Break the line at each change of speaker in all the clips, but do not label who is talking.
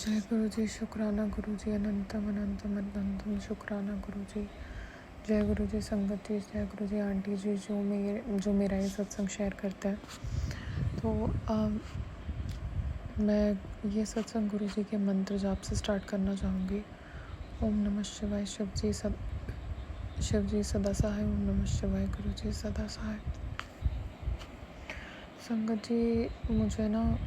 जय गुरु जी, शुक्राना गुरु जी, अनंतम अनंतम अनंतम शुक्राना गुरु जी। जय गुरु जी संगत जी, जय गुरु जी आंटी जी जो मेरा ये सत्संग शेयर करता है। तो मैं ये सत्संग गुरु जी के मंत्र जाप से स्टार्ट करना चाहूँगी। ओम नमः शिवाय। शिव जी सदा सहाय। ओम नमः शिवाय। गुरु जी सदा सहाय। संगत जी, मुझे ना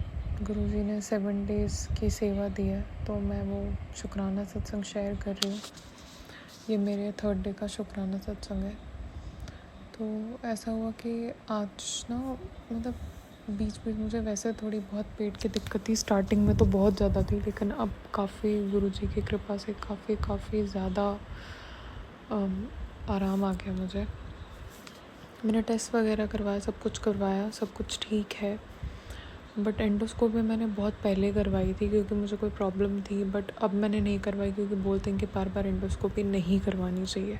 गुरु जी ने 7 डेज़ की सेवा दी है, तो मैं वो शुक्राना सत्संग शेयर कर रही हूँ। ये मेरे 3rd डे का शुक्राना सत्संग है। तो ऐसा हुआ कि आज ना मतलब बीच बीच मुझे वैसे थोड़ी बहुत पेट की दिक्कत थी। स्टार्टिंग में तो बहुत ज़्यादा थी, लेकिन अब काफ़ी गुरु जी की कृपा से काफ़ी ज़्यादा आराम आ गया मुझे। मैंने टेस्ट वगैरह करवाया, सब कुछ करवाया, सब कुछ ठीक है। बट एंडोस्कोपी मैंने बहुत पहले करवाई थी क्योंकि मुझे कोई प्रॉब्लम थी, बट अब मैंने नहीं करवाई क्योंकि बोलते हैं कि बार बार एंडोस्कोपी नहीं करवानी चाहिए।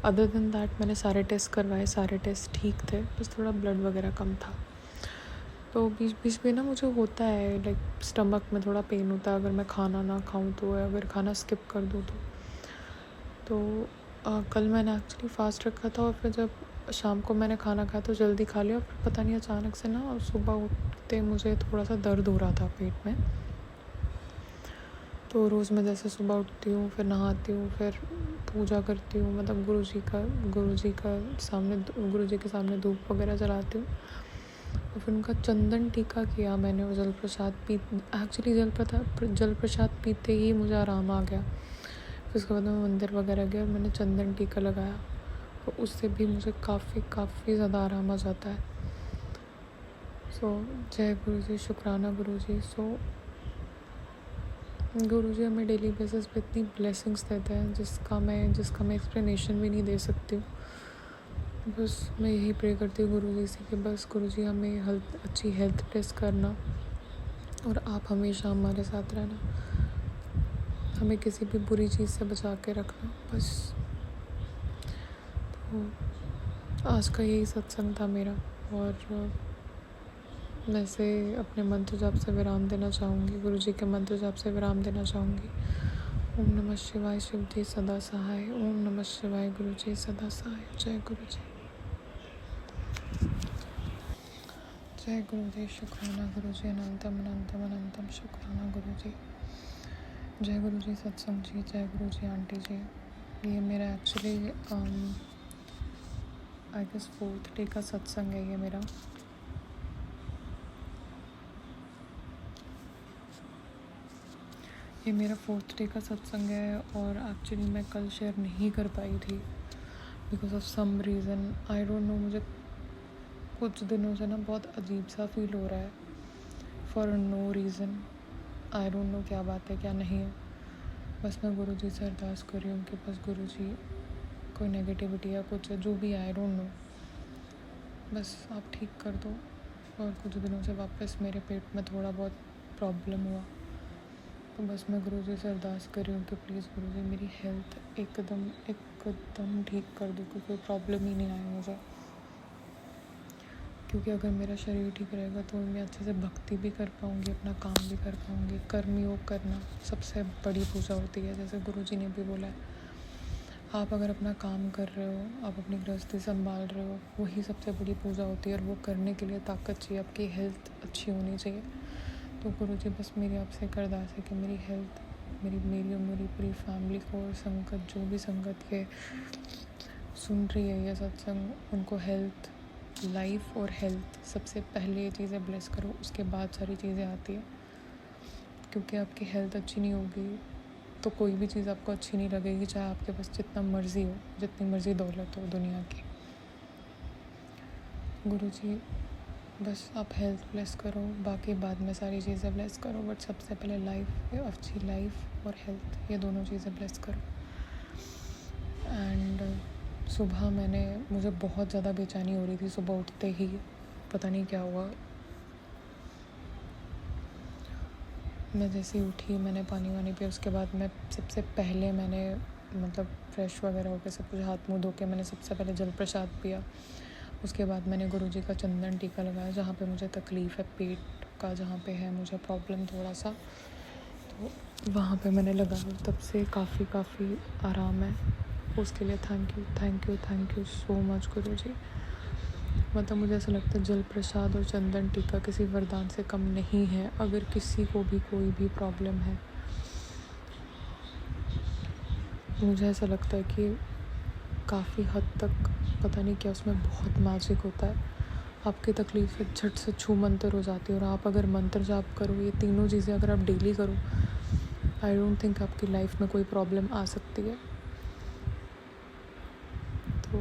अदर देन दैट मैंने सारे टेस्ट करवाए, सारे टेस्ट ठीक थे, बस थोड़ा ब्लड वगैरह कम था। तो बीच बीच में ना मुझे होता है लाइक स्टमक में थोड़ा पेन होता है अगर मैं खाना ना खाऊं तो, अगर खाना स्किप कर दूं तो कल मैंने एक्चुअली फास्ट रखा था और फिर जब शाम को मैंने खाना खाया तो जल्दी खा लिया। फिर पता नहीं अचानक से ना सुबह उठते मुझे थोड़ा सा दर्द हो रहा था पेट में। तो रोज़ मैं जैसे सुबह उठती हूँ, फिर नहाती हूँ, फिर पूजा करती हूँ, मतलब गुरु जी के सामने धूप वगैरह जलाती हूँ और फिर उनका चंदन टीका किया मैंने और जल प्रसाद पीते ही मुझे आराम आ गया। फिर उसके बाद मैं मंदिर वगैरह गई और मैंने चंदन टीका लगाया और उससे भी मुझे काफ़ी ज़्यादा आराम आ जाता है। जय गुरु जी, शुक्राना गुरु जी। गुरु जी हमें डेली बेसिस पे इतनी ब्लेसिंग्स देते हैं जिसका मैं एक्सप्लेनेशन भी नहीं दे सकती हूँ। बस मैं यही प्रे करती हूँ गुरु जी से कि बस गुरु जी हमें अच्छी हेल्थ टेस्ट करना और आप हमेशा हमारे साथ रहना, हमें किसी भी बुरी चीज़ से बचा के रखना बस। तो आज का यही सत्संग था मेरा, और वैसे अपने मंत्र जाप से विराम देना चाहूँगी, गुरु जी के मंत्र जाप से विराम देना चाहूँगी। ओम नमः शिवाय। शिव जी सदा सहाय। ओम नमः शिवाय। गुरु जी सदा सहाय। जय गुरु जी। जय गुरु जी, शुक्राना गुरु जी, अनंतम अनंतम अनंतम शुक्राना गुरु जी। जय गुरु जी सत्संग जी, जय गुरु जी आंटी जी। ये मेरा actually I guess 4th day का सत्संग है ये मेरा। ये मेरा 4th डे का सत्संग है और एक्चुअली मैं कल शेयर नहीं कर पाई थी because of some reason, I don't know. मुझे कुछ दिनों से ना बहुत अजीब सा फील हो रहा है for no reason. I don't know क्या बात है क्या नहीं है। बस मैं गुरु जी से अरदास कर रही हूँ कि बस गुरु जी कोई नेगेटिविटी या कुछ है जो भी आई डोंट नो, बस आप ठीक कर दो। और कुछ दिनों से वापस मेरे पेट में थोड़ा बहुत प्रॉब्लम हुआ, तो बस मैं गुरु जी से अरदास कर रही हूँ कि प्लीज़ गुरु जी मेरी हेल्थ एकदम ठीक कर दो, क्योंकि कोई प्रॉब्लम ही नहीं आए मुझे। क्योंकि अगर मेरा शरीर ठीक रहेगा तो मैं अच्छे से भक्ति भी कर पाऊँगी, अपना काम भी कर पाऊँगी। कर्म योग करना सबसे बड़ी पूजा होती है, जैसे गुरु जी ने भी बोला है। आप अगर अपना काम कर रहे हो, आप अपनी गृहस्थी संभाल रहे हो, वही सबसे बड़ी पूजा होती है और वो करने के लिए ताकत चाहिए, आपकी हेल्थ अच्छी होनी चाहिए। तो गुरु जी बस मेरी आपसे एक अरदास है कि मेरी हेल्थ, मेरी और मेरी पूरी फैमिली को और संगत, जो भी संगत के सुन रही है ये सत्संग, उनको हेल्थ, लाइफ और हेल्थ सबसे पहले ये चीज़ें ब्लेस करो, उसके बाद सारी चीज़ें आती है। क्योंकि आपकी हेल्थ अच्छी नहीं होगी तो कोई भी चीज़ आपको अच्छी नहीं लगेगी, चाहे आपके पास जितना मर्जी हो, जितनी मर्जी दौलत हो दुनिया की। गुरु जी बस आप हेल्थ ब्लेस करो, बाकी बाद में सारी चीज़ें ब्लेस करो, बट सबसे पहले लाइफ, अच्छी लाइफ और हेल्थ, ये दोनों चीज़ें ब्लेस करो। एंड सुबह मुझे बहुत ज़्यादा बेचैनी हो रही थी सुबह उठते ही, पता नहीं क्या हुआ। मैं जैसे ही उठी, मैंने पानी वानी पिया, उसके बाद मैं सबसे पहले मैंने मतलब फ्रेश वगैरह होकर सब कुछ हाथ मुँह धो के मैंने सबसे पहले जल प्रसाद पिया। उसके बाद मैंने गुरु जी का चंदन टीका लगाया जहाँ पे मुझे तकलीफ़ है पेट का, जहाँ पे है मुझे प्रॉब्लम थोड़ा सा, तो वहाँ पे मैंने लगाया, तब से काफ़ी आराम है। उसके लिए थैंक यू सो मच गुरुजी। मतलब मुझे ऐसा लगता है जल प्रसाद और चंदन टीका किसी वरदान से कम नहीं है। अगर किसी को भी कोई भी प्रॉब्लम है, मुझे ऐसा लगता है कि काफ़ी हद तक पता नहीं क्या उसमें बहुत मैजिक होता है। आपकी तकलीफ़ें झट से छू मंतर हो जाती है। और आप अगर मंत्र जाप करो, ये तीनों चीज़ें अगर आप डेली करो, आई डोंट थिंक आपकी लाइफ में कोई प्रॉब्लम आ सकती है। तो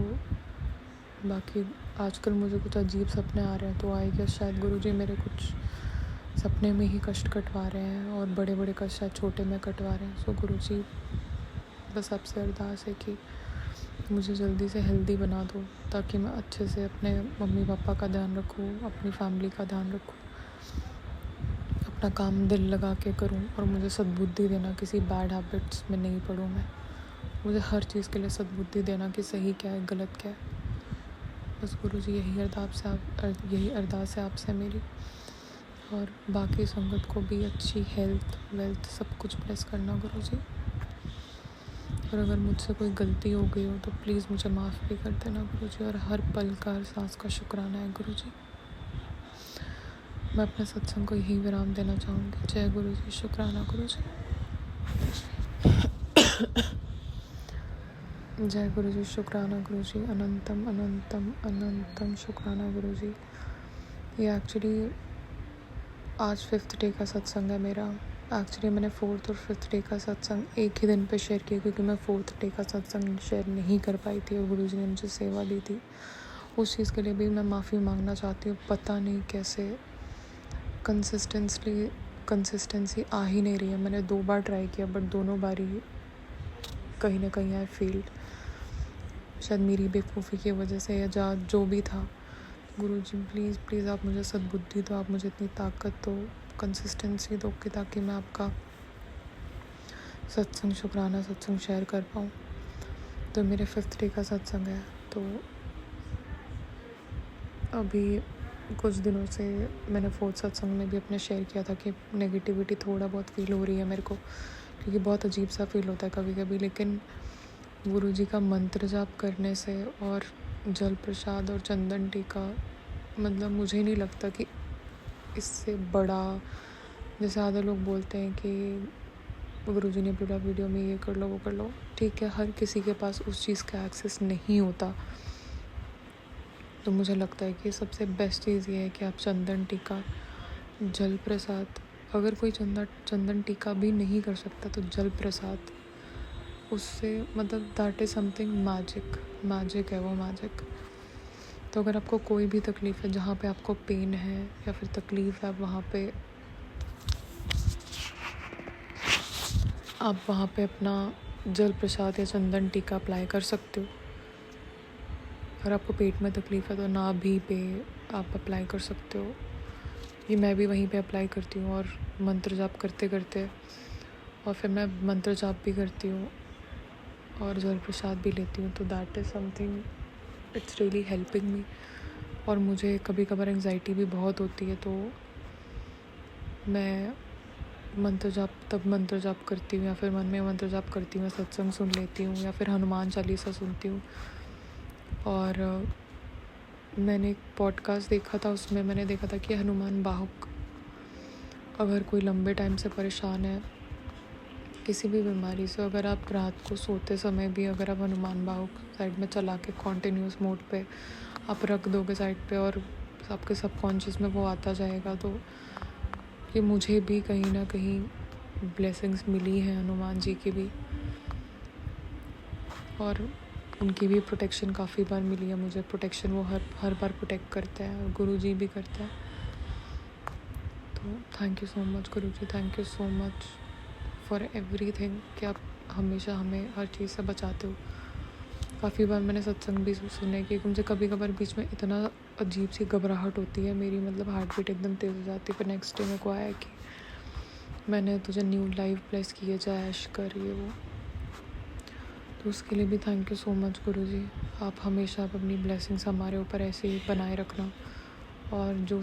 बाकी आजकल मुझे कुछ अजीब सपने आ रहे हैं, तो आई गेस शायद गुरुजी मेरे कुछ सपने में ही कष्ट कटवा रहे हैं, और बड़े बड़े कष्ट शायद छोटे में कटवा रहे हैं। सो गुरुजी बस आपसे अरदास है कि मुझे जल्दी से हेल्दी बना दो, ताकि मैं अच्छे से अपने मम्मी पापा का ध्यान रखूँ, अपनी फैमिली का ध्यान रखूँ, अपना काम दिल लगा के करूँ, और मुझे सद्बुद्धि देना, किसी बैड हैबिट्स में नहीं पड़ूँ मैं। मुझे हर चीज़ के लिए सद्बुद्धि देना कि सही क्या है, गलत क्या है। बस गुरुजी यही अरदास है आपसे मेरी। और बाकी संगत को भी अच्छी हेल्थ वेल्थ सब कुछ ब्लेस करना गुरुजी। और अगर मुझसे कोई गलती हो गई हो तो प्लीज़ मुझे माफ़ भी कर देना गुरुजी। और हर पल का, हर सांस का शुक्राना है गुरुजी। मैं अपने सत्संग को यही विराम देना चाहूँगी। जय गुरुजी, शुक्राना गुरुजी। जय गुरुजी, शुक्राना गुरुजी। अनंतम अनंतम अनंतम शुक्राना गुरुजी। ये एक्चुअली आज 5th डे का सत्संग है मेरा। एक्चुअली मैंने 4th और 5th डे का सत्संग एक ही दिन पे शेयर किया, क्योंकि मैं 4th डे का सत्संग शेयर नहीं कर पाई थी, और गुरुजी ने मुझे सेवा दी थी। उस चीज़ के लिए भी मैं माफ़ी मांगना चाहती हूँ। पता नहीं कैसे कंसिस्टेंसी आ ही नहीं रही है। मैंने 2 बार ट्राई किया, बट दोनों बारी कहीं ना कहीं आई फेल्ड। शायद मेरी बेवकूफ़ी की वजह से, या जो भी था। गुरुजी प्लीज़ आप मुझे सद्बुद्धि दो, आप मुझे इतनी ताकत दो, कंसिस्टेंसी दो, कि ताकि मैं आपका सत्संग, शुक्राना सत्संग शेयर कर पाऊँ। तो मेरे 5th डे का सत्संग है। तो अभी कुछ दिनों से मैंने 4th सत्संग में भी अपने शेयर किया था कि नेगेटिविटी थोड़ा बहुत फील हो रही है मेरे को, क्योंकि बहुत अजीब सा फील होता है कभी कभी। लेकिन गुरुजी का मंत्र जाप करने से और जल प्रसाद और चंदन टीका, मतलब मुझे नहीं लगता कि इससे बड़ा, जैसे आधे लोग बोलते हैं कि गुरुजी ने बोला वीडियो में ये कर लो वो कर लो। ठीक है, हर किसी के पास उस चीज़ का एक्सेस नहीं होता। तो मुझे लगता है कि सबसे बेस्ट चीज़ ये है कि आप चंदन टीका, जल प्रसाद, अगर कोई चंदन टीका भी नहीं कर सकता तो जल प्रसाद, उससे मतलब दैट इज़ समथिंग मैजिक है वो मैजिक। तो अगर आपको कोई भी तकलीफ़ है, जहाँ पे आपको पेन है या फिर तकलीफ़ है, आप वहाँ पे अपना जल प्रसाद या चंदन टीका अप्लाई कर सकते हो। अगर आपको पेट में तकलीफ़ है तो नाभि पे आप अप्लाई कर सकते हो। ये मैं भी वहीं पे अप्लाई करती हूँ, और मंत्र जाप करते करते, और फिर मैं मंत्र जाप भी करती हूँ और जल प्रसाद भी लेती हूँ। तो that is something, it's really helping me. और मुझे कभी कभार एंग्जाइटी भी बहुत होती है, तो मैं मंत्र जाप करती हूँ, या फिर मन में मंत्र जाप करती हूँ, सत्संग सुन लेती हूँ, या फिर हनुमान चालीसा सुनती हूँ। और मैंने एक पॉडकास्ट देखा था, उसमें मैंने देखा था कि हनुमान बाहुक, अगर कोई लंबे टाइम से परेशान है किसी भी बीमारी से, अगर आप रात को सोते समय भी अगर आप हनुमान बाहुक साइड में चला के कॉन्टिन्यूस मोड पे आप रख दोगे साइड पे, और आपके सबकॉन्शियस में वो आता जाएगा, तो ये मुझे भी कहीं ना कहीं ब्लेसिंग्स मिली हैं हनुमान जी की भी, और उनकी भी प्रोटेक्शन काफ़ी बार मिली है मुझे। प्रोटेक्शन वो हर बार प्रोटेक्ट करते हैं, और गुरु जी भी करते हैं। तो thank you so much guru ji, thank you so much for everything, कि आप हमेशा हमें हर चीज़ से बचाते हो। काफ़ी बार मैंने सत्संग भी सुने कि मुझे कभी कभार बीच में इतना अजीब सी घबराहट होती है मेरी, मतलब हार्ट बीट एकदम तेज़ हो जाती है। फिर नेक्स्ट डे मेरे को आया कि मैंने तुझे न्यू लाइफ ब्लेस किए, जाए ऐश कर, ये वो। तो उसके लिए भी थैंक यू सो मच गुरुजी। आप हमेशा अपनी ब्लेसिंग्स हमारे ऊपर ऐसे ही बनाए रखना, और जो